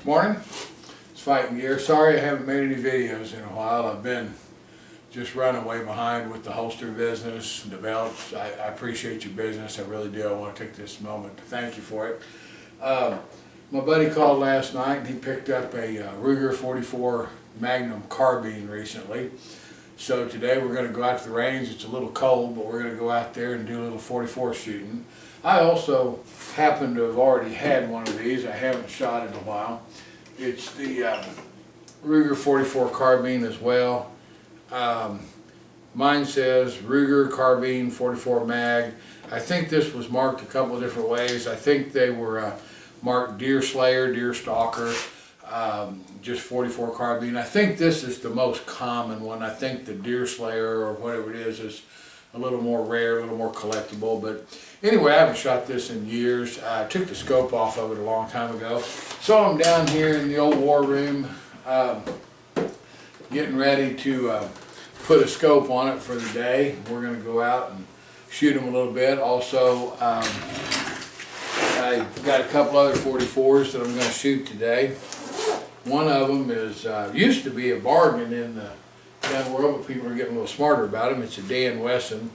Morning, it's FightNGear. Sorry I haven't made any videos in a while. I've been just running way behind with the holster business, the belts. I appreciate your business, I really do. I want to take this moment to thank you for it. My buddy called last night and he picked up a Ruger 44 Magnum carbine recently. So today we're going to go out to the range. It's a little cold, but we're going to go out there and do a little 44 shooting. I also happen to have already had one of these. I haven't shot in a while. It's the Ruger 44 carbine as well. Mine says Ruger carbine 44 mag. I think this was marked a couple of different ways. I think they were marked Deer Slayer, Deer Stalker, just 44 carbine. I think this is the most common one. I think the Deer Slayer or whatever it is a little more rare, a little more collectible. But anyway, I haven't shot this in years. I took the scope off of it a long time ago. So I'm down here in the old war room getting ready to put a scope on it for the day. We're going to go out and shoot them a little bit. Also, I got a couple other 44s that I'm going to shoot today. One of them is used to be a bargain in the gun world, but people are getting a little smarter about them. It's a Dan Wesson.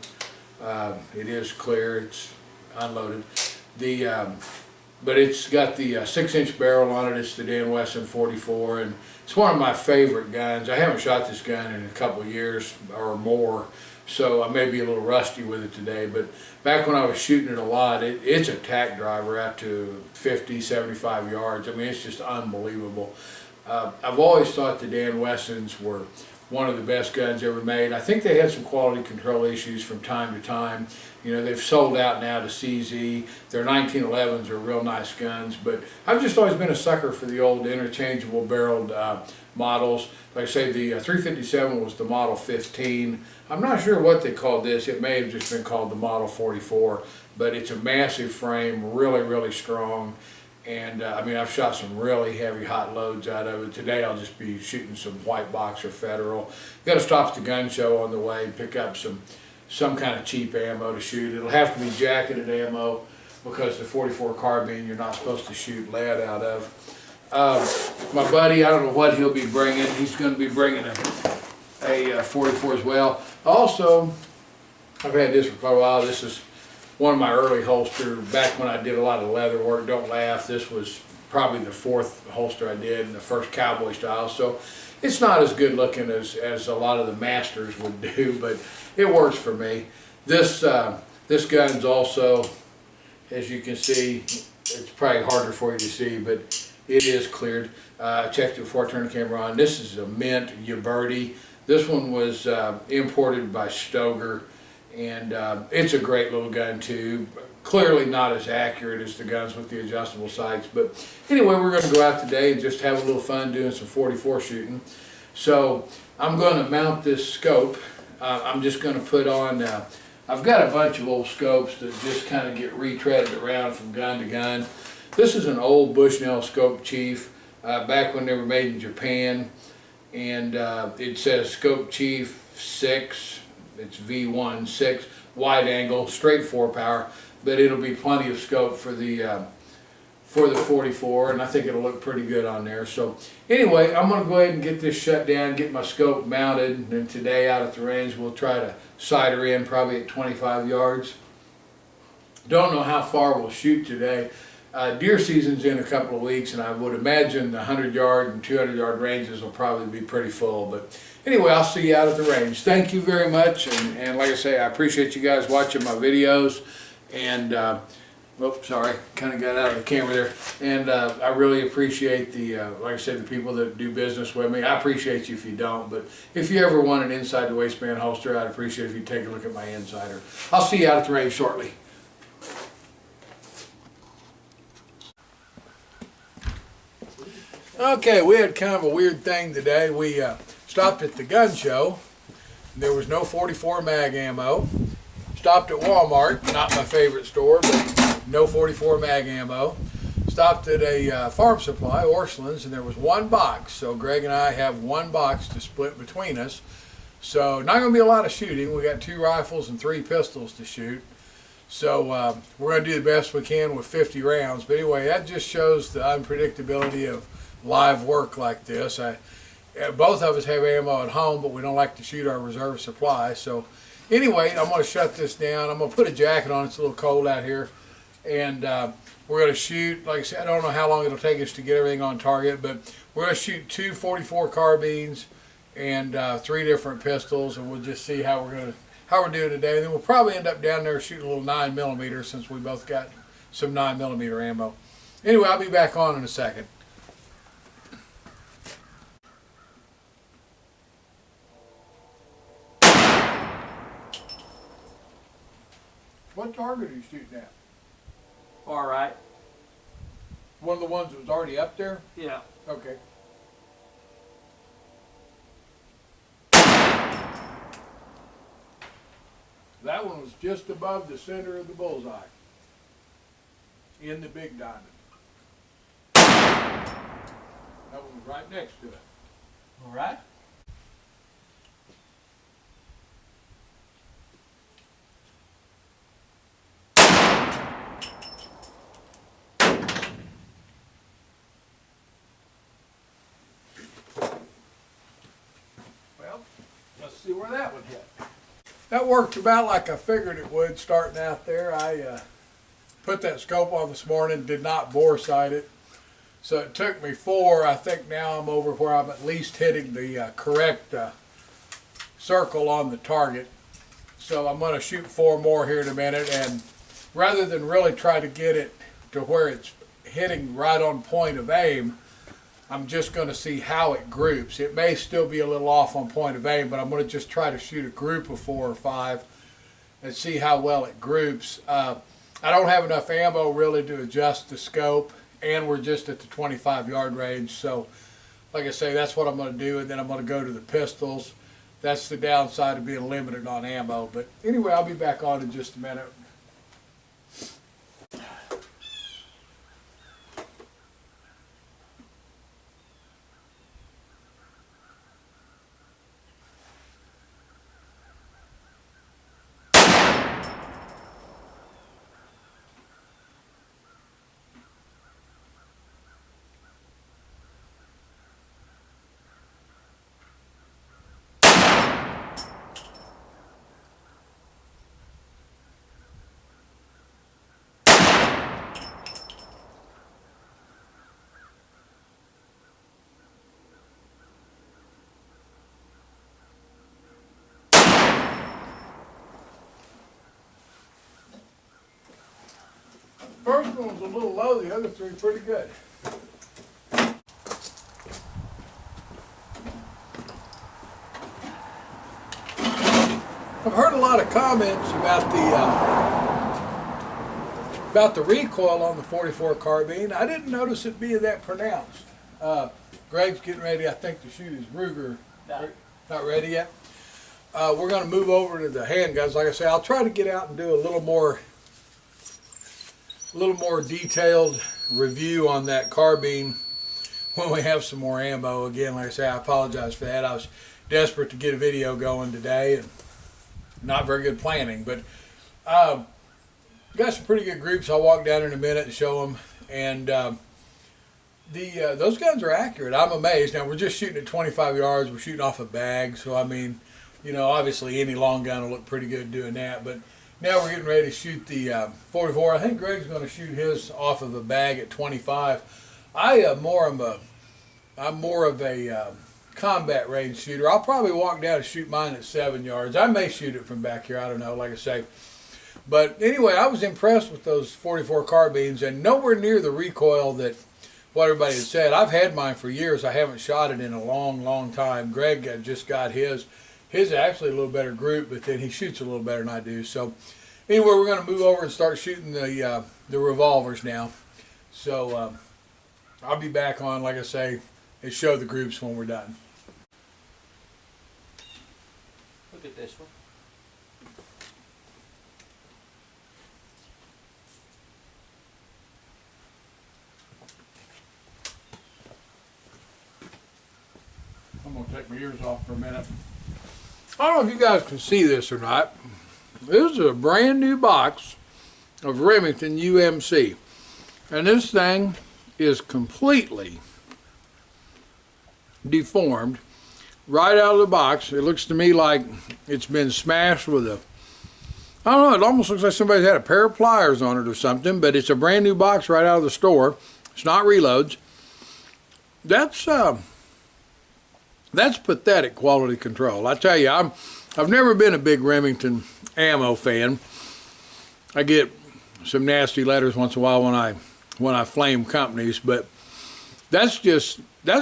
It is clear, it's unloaded. But it's got the 6-inch barrel on it. It's the Dan Wesson 44, and it's one of my favorite guns. I haven't shot this gun in a couple of years or more, so I may be a little rusty with it today. But back when I was shooting it a lot, it's a tack driver out to 50, 75 yards. I mean, it's just unbelievable. I've always thought the Dan Wessons were one of the best guns ever made. I think they had some quality control issues from time to time. You know, they've sold out now to CZ. Their 1911s are real nice guns, but I've just always been a sucker for the old interchangeable barreled models. Like I say, the 357 was the Model 15. I'm not sure what they called this. It may have just been called the Model 44, but it's a massive frame, really, really strong. And I mean, I've shot some really heavy hot loads out of it. Today I'll just be shooting some white box or Federal. Got to stop at the gun show on the way and pick up some kind of cheap ammo to shoot. It'll have to be jacketed ammo because the 44 carbine you're not supposed to shoot lead out of. My buddy, I don't know what he'll be bringing. He's going to be bringing a 44 as well. Also, I've had this for quite a while. This is one of my early holsters back when I did a lot of leather work. Don't laugh, this was probably the 4th holster I did and the first cowboy style, so it's not as good looking as a lot of the masters would do, but it works for me. This gun's also, as you can see, it's probably harder for you to see, but it is cleared. I checked it before I turned the camera on. This is a mint Uberti. This one was imported by Stoger. And it's a great little gun too. Clearly not as accurate as the guns with the adjustable sights. But anyway, we're going to go out today and just have a little fun doing some 44 shooting. So I'm going to mount this scope. I'm just going to put on, I've got a bunch of old scopes that just kind of get retreaded around from gun to gun. This is an old Bushnell Scope Chief, back when they were made in Japan. And it says Scope Chief 6. It's V1 6 wide angle, straight 4-power, but it'll be plenty of scope for the 44, and I think it'll look pretty good on there. So anyway, I'm going to go ahead and get this shut down, get my scope mounted, and then today out at the range we'll try to sight her in probably at 25 yards. Don't know how far we'll shoot today. Deer season's in a couple of weeks, and I would imagine the 100-yard and 200-yard ranges will probably be pretty full. But anyway, I'll see you out at the range. Thank you very much, and like I say, I appreciate you guys watching my videos. And oops, sorry, kind of got out of the camera there. And I really appreciate like I said, the people that do business with me. I appreciate you if you don't, but if you ever want an inside the waistband holster, I'd appreciate if you take a look at my insider. I'll see you out at the range shortly. Okay, we had kind of a weird thing today. We stopped at the gun show. There was no 44 mag ammo. Stopped at Walmart, not my favorite store, but no 44 mag ammo. Stopped at a farm supply, Orscheln's, and there was one box. So Greg and I have one box to split between us. So not going to be a lot of shooting. We got 2 rifles and 3 pistols to shoot. So we're going to do the best we can with 50 rounds. But anyway, that just shows the unpredictability of live work like this. Both of us have ammo at home, but we don't like to shoot our reserve supply. So anyway, I'm going to shut this down. I'm going to put a jacket on. It's a little cold out here. And we're going to shoot, like I said, I don't know how long it'll take us to get everything on target, but we're going to shoot 2 44 carbines and 3 different pistols, and we'll just see how we're doing today. And then we'll probably end up down there shooting a little 9mm since we both got some 9mm ammo. Anyway, I'll be back on in a second. What target are you shooting at? Far right. One of the ones that was already up there? Yeah. Okay. That one was just above the center of the bullseye. In the big diamond. That one was right next to it. All right. Well, let's see where that one hit. That worked about like I figured it would starting out there. I put that scope on this morning, did not bore sight it. So it took me 4. I think now I'm over where I'm at least hitting the correct circle on the target. So I'm going to shoot 4 more here in a minute, and rather than really try to get it to where it's hitting right on point of aim, I'm just going to see how it groups. It may still be a little off on point of aim, but I'm going to just try to shoot a group of 4 or 5 and see how well it groups. I don't have enough ammo really to adjust the scope, and we're just at the 25-yard range. So, like I say, that's what I'm going to do, and then I'm going to go to the pistols. That's the downside of being limited on ammo. But anyway, I'll be back on in just a minute. First one was a little low, the other 3 pretty good. I've heard a lot of comments about the recoil on the 44 carbine. I didn't notice it being that pronounced. Greg's getting ready, I think, to shoot his Ruger. No. Not ready yet. We're going to move over to the handguns. Like I say, I'll try to get out and do a little more detailed review on that carbine when we have some more ammo. Again, like I say, I apologize for that. I was desperate to get a video going today and not very good planning, but got some pretty good groups. I'll walk down in a minute and show them, and those guns are accurate. I'm amazed. Now we're just shooting at 25 yards. We're shooting off a bag, so I mean, you know, obviously any long gun will look pretty good doing that, but now we're getting ready to shoot the 44. I think Greg's going to shoot his off of a bag at 25. I'm more of a combat range shooter. I'll probably walk down and shoot mine at 7 yards. I may shoot it from back here. I don't know, like I say. But anyway, I was impressed with those 44 carbines, and nowhere near the recoil that what everybody had said. I've had mine for years. I haven't shot it in a long, long time. Greg just got his. His is actually a little better group, but then he shoots a little better than I do. So anyway, we're going to move over and start shooting the revolvers now. So I'll be back on, like I say, and show the groups when we're done. Look at this one. I'm going to take my ears off for a minute. I don't know if you guys can see this or not. This is a brand new box of Remington UMC. And this thing is completely deformed right out of the box. It looks to me like it's been smashed with a, I don't know, it almost looks like somebody's had a pair of pliers on it or something, but it's a brand new box right out of the store. It's not reloads. That's pathetic quality control. I tell you, I've never been a big Remington ammo fan. I get some nasty letters once in a while when I flame companies, but that's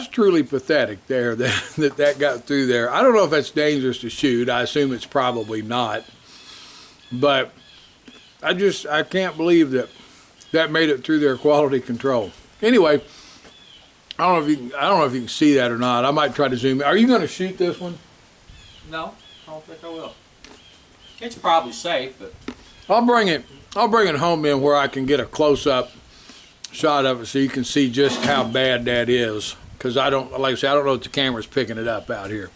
truly pathetic there that got through there. I don't know if that's dangerous to shoot. I assume it's probably not. But I can't believe that made it through their quality control. Anyway, I don't know if you can see that or not. I might try to zoom in. Are you going to shoot this one? No, I don't think I will. It's probably safe, but I'll bring it home in where I can get a close-up shot of it so you can see just how bad that is. Because like I said, I don't know if the camera's picking it up out here.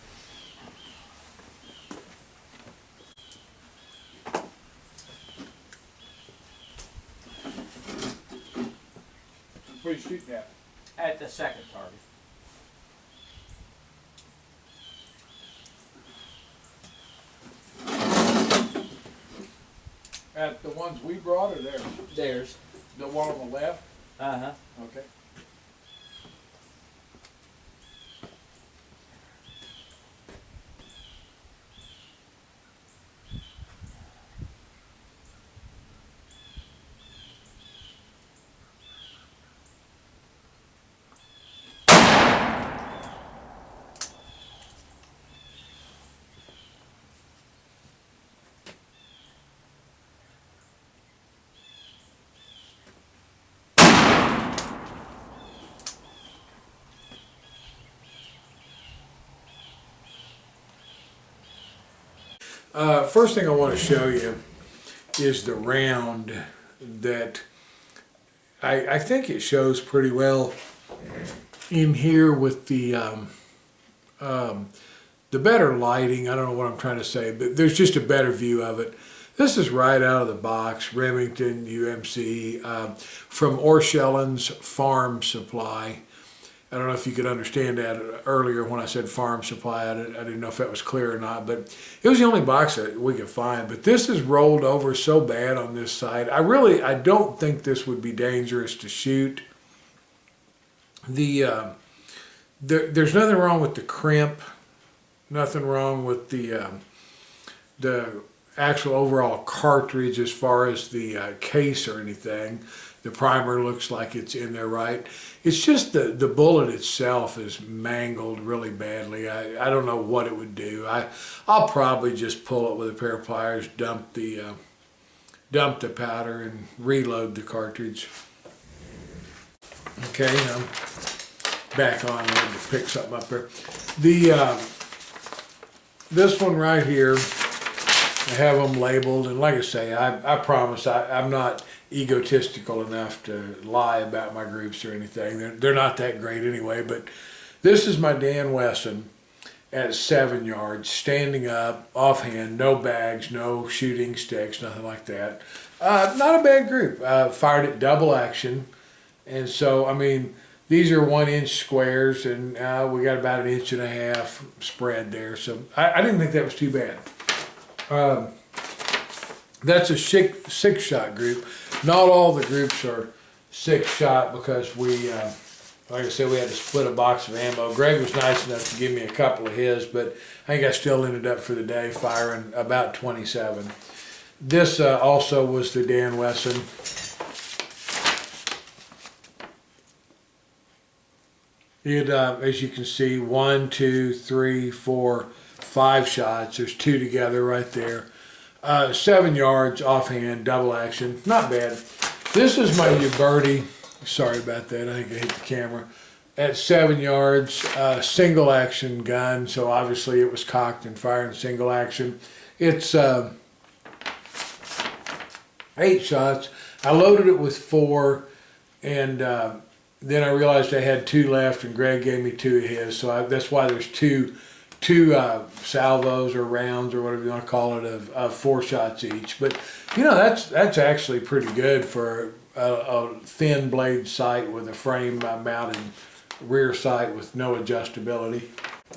Where are you shooting at? at the second target. At the ones we brought or theirs? Theirs. The one on the left? Uh-huh. Okay. First thing I want to show you is the round that I think it shows pretty well in here with the better lighting. I don't know what I'm trying to say, but there's just a better view of it. This is right out of the box, Remington UMC from Orchellen's Farm Supply. I don't know if you could understand that earlier when I said farm supply. I didn't know if that was clear or not, but it was the only box that we could find. But this is rolled over so bad on this side. I don't think this would be dangerous to shoot. There's nothing wrong with the crimp, nothing wrong with the actual overall cartridge as far as the case or anything. The primer looks like it's in there right. It's just the bullet itself is mangled really badly. I don't know what it would do. I'll probably just pull it with a pair of pliers, dump the powder, and reload the cartridge. Okay, I'm back on. I need to pick something up here. This one right here, I have them labeled, and like I say, I promise I'm not egotistical enough to lie about my groups or anything. They're not that great anyway, but this is my Dan Wesson at 7 yards, standing up, offhand, no bags, no shooting sticks, nothing like that. Not a bad group. Fired at double action, and so, I mean, these are 1 inch squares, and we got about 1.5 inches spread there, so I didn't think that was too bad. That's a 6-shot group. Not all the groups are 6-shot because we, like I said, we had to split a box of ammo. Greg was nice enough to give me a couple of his, but I think I still ended up for the day firing about 27. This also was the Dan Wesson. It, as you can see, 1, 2, 3, 4, 5 shots. There's 2 together right there. 7 yards offhand, double action, not bad. This is my Uberti. Sorry about that. I think I hit the camera. At 7 yards, single action gun. So obviously it was cocked and firing single action. It's 8 shots. I loaded it with 4, and then I realized I had 2 left, and Greg gave me 2 of his. So that's why there's two salvos or rounds or whatever you want to call it of 4 shots each. But you know, that's actually pretty good for a thin blade sight with a frame mounted rear sight with no adjustability.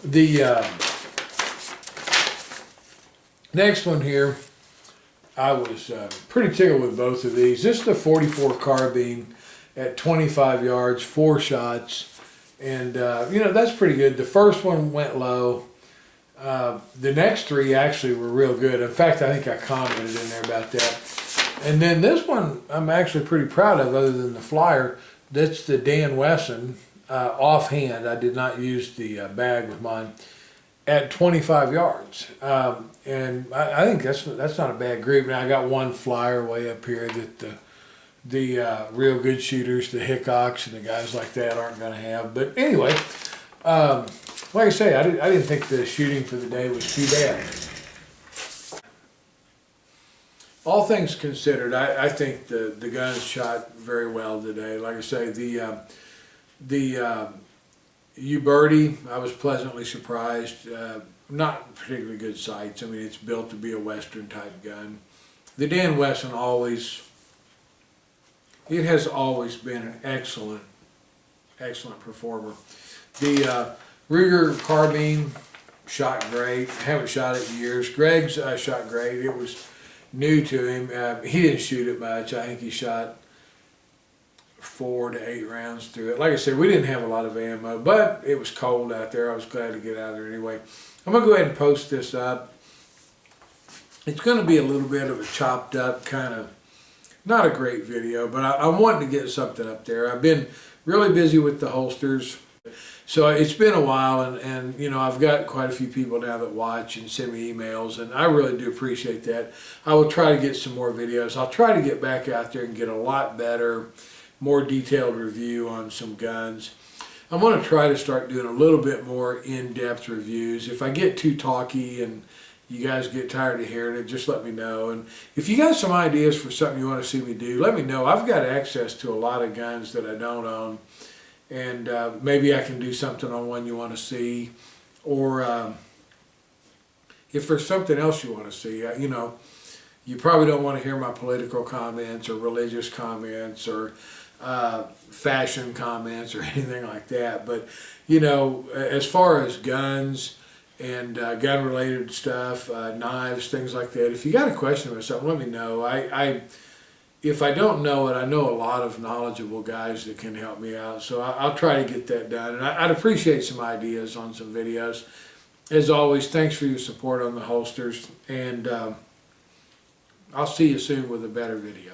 The next one here, I was pretty tickled with both of these. This is the 44 carbine at 25 yards, 4 shots, and you know, that's pretty good. The first one went low. The next 3 actually were real good. In fact, I think I commented in there about that. And then this one I'm actually pretty proud of, other than the flyer. That's the Dan Wesson, offhand. I did not use the bag with mine, at 25 yards. And I think that's not a bad group. Now I got one flyer way up here that the real good shooters, the Hickoks and the guys like that, aren't going to have. But anyway, like I say, I didn't think the shooting for the day was too bad. All things considered, I think the guns shot very well today. Like I say, the U-Birdie, I was pleasantly surprised. Not particularly good sights. I mean, it's built to be a Western type gun. The Dan Wesson it has always been an excellent performer. The Ruger carbine shot great. I haven't shot it in years. Greg's shot great. It was new to him. He didn't shoot it much. I think he shot 4 to 8 rounds through it. Like I said, we didn't have a lot of ammo, but it was cold out there. I was glad to get out there anyway. I'm going to go ahead and post this up. It's going to be a little bit of a chopped up kind of, not a great video, but I wanted to get something up there. I've been really busy with the holsters. So it's been a while, and you know, I've got quite a few people now that watch and send me emails, and I really do appreciate that. I will try to get some more videos. I'll try to get back out there and get a lot better, more detailed review on some guns. I'm going to try to start doing a little bit more in-depth reviews. If I get too talky and you guys get tired of hearing it, just let me know. And if you got some ideas for something you want to see me do, let me know. I've got access to a lot of guns that I don't own. And maybe I can do something on one you want to see, or if there's something else you want to see, you know, you probably don't want to hear my political comments or religious comments or fashion comments or anything like that. But you know, as far as guns and gun-related stuff, knives, things like that, if you got a question about something, let me know. If I don't know it, I know a lot of knowledgeable guys that can help me out, so I'll try to get that done. And I'd appreciate some ideas on some videos. As always, thanks for your support on the holsters, and I'll see you soon with a better video.